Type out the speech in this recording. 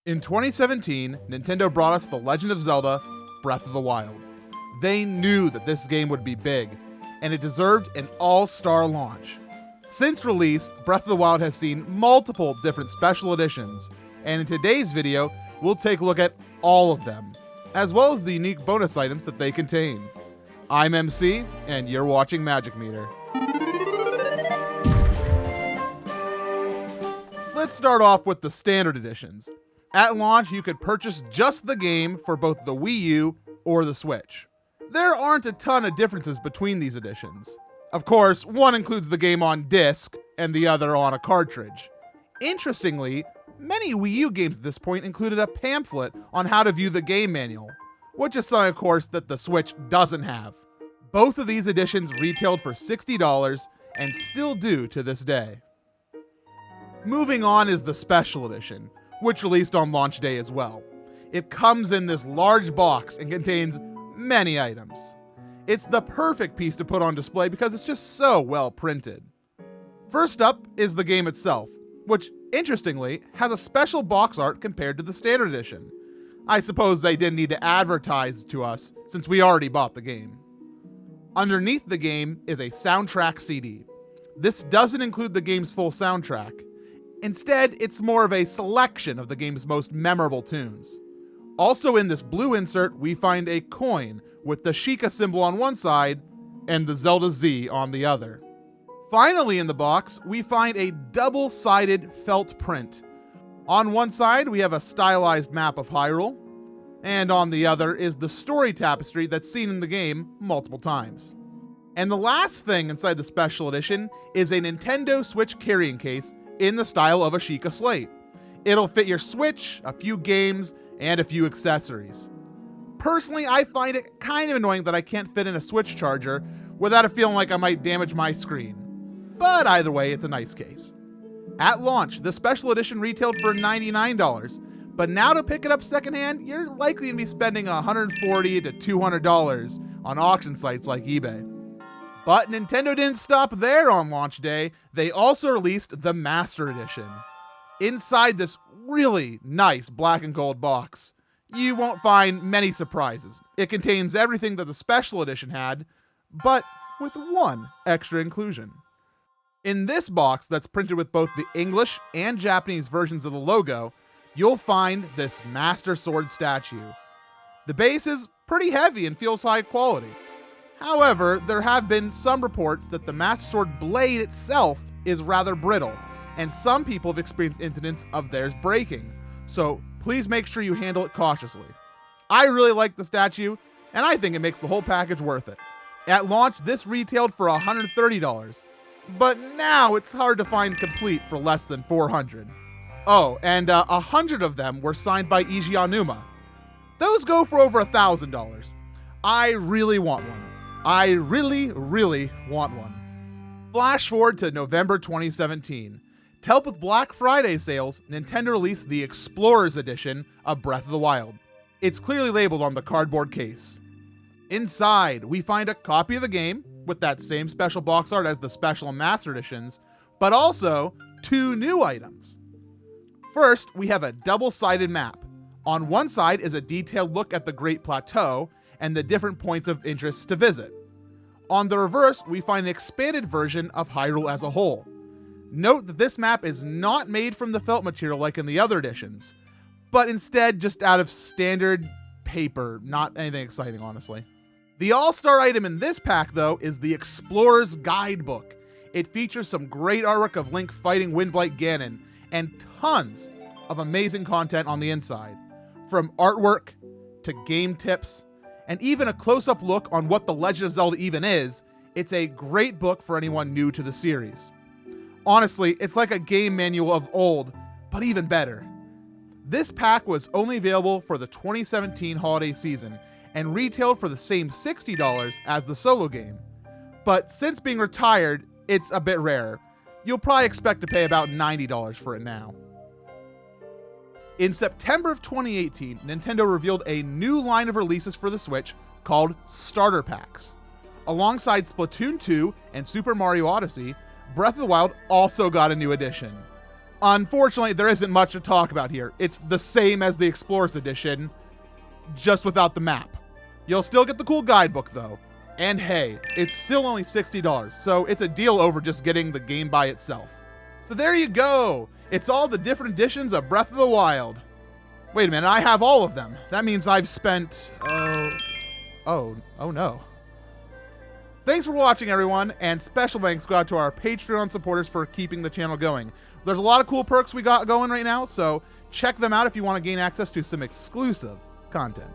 In 2017, Nintendo brought us The Legend of Zelda: Breath of the Wild. They knew that this game would be big, and it deserved an all-star launch. Since release, Breath of the Wild has seen multiple different special editions, and in today's video, we'll take a look at all of them, as well as the unique bonus items that they contain. I'm MC, and you're watching Magic Meter. Let's start off with the standard editions. At launch, you could purchase just the game for both the Wii U or the Switch. There aren't a ton of differences between these editions. Of course, one includes the game on disc and the other on a cartridge. Interestingly, many Wii U games at this point included a pamphlet on how to view the game manual, which is something, of course, that the Switch doesn't have. Both of these editions retailed for $60 and still do to this day. Moving on is the Special Edition, which released on launch day as well. It comes in this large box and contains many items. It's the perfect piece to put on display because it's just so well printed. First up is the game itself, which interestingly has a special box art compared to the standard edition. I suppose they didn't need to advertise to us since we already bought the game. Underneath the game is a soundtrack CD. This doesn't include the game's full soundtrack. Instead, it's more of a selection of the game's most memorable tunes. Also in this blue insert, we find a coin with the Sheikah symbol on one side and the Zelda Z on the other. Finally in the box, we find a double-sided felt print. On one side, we have a stylized map of Hyrule, and on the other is the story tapestry that's seen in the game multiple times. And the last thing inside the Special Edition is a Nintendo Switch carrying case in the style of a Sheikah slate. It'll fit your Switch, a few games, and a few accessories. Personally, I find it kind of annoying that I can't fit in a Switch charger without it feeling like I might damage my screen. But either way, it's a nice case. At launch, the Special Edition retailed for $99, but now to pick it up secondhand, you're likely to be spending $140 to $200 on auction sites like eBay. But Nintendo didn't stop there on launch day. They also released the Master Edition. Inside this really nice black and gold box, you won't find many surprises. It contains everything that the Special Edition had, but with one extra inclusion. In this box that's printed with both the English and Japanese versions of the logo, you'll find this Master Sword statue. The base is pretty heavy and feels high quality. However, there have been some reports that the Master Sword blade itself is rather brittle, and some people have experienced incidents of theirs breaking, so please make sure you handle it cautiously. I really like the statue, and I think it makes the whole package worth it. At launch, this retailed for $130, but now it's hard to find complete for less than $400. Oh, and 100 of them were signed by Eiji Aonuma. Those go for over $1,000. I really want one. I really want one. Flash forward to November 2017. To help with Black Friday sales, Nintendo released the Explorers Edition of Breath of the Wild. It's clearly labeled on the cardboard case. Inside, we find a copy of the game with that same special box art as the Special and Master Editions, but also two new items. First, we have a double-sided map. On one side is a detailed look at the Great Plateau and the different points of interest to visit. On the reverse, we find an expanded version of Hyrule as a whole. Note that this map is not made from the felt material like in the other editions, but instead just out of standard paper, not anything exciting, honestly. The all-star item in this pack, though, is the Explorer's Guidebook. It features some great artwork of Link fighting Windblight Ganon, and tons of amazing content on the inside, from artwork to game tips, and even a close-up look on what The Legend of Zelda even is. It's a great book for anyone new to the series. Honestly, it's like a game manual of old, but even better. This pack was only available for the 2017 holiday season, and retailed for the same $60 as the solo game. But since being retired, it's a bit rarer. You'll probably expect to pay about $90 for it now. In September of 2018, Nintendo revealed a new line of releases for the Switch called Starter Packs. Alongside Splatoon 2 and Super Mario Odyssey, Breath of the Wild also got a new edition. Unfortunately, there isn't much to talk about here. It's the same as the Explorers Edition, just without the map. You'll still get the cool guidebook, though. And hey, it's still only $60, so it's a deal over just getting the game by itself. So there you go. It's all the different editions of Breath of the Wild. Wait a minute, I have all of them. That means I've spent... Oh no. Thanks for watching, everyone, and special thanks go out to our Patreon supporters for keeping the channel going. There's a lot of cool perks we got going right now, so check them out if you want to gain access to some exclusive content.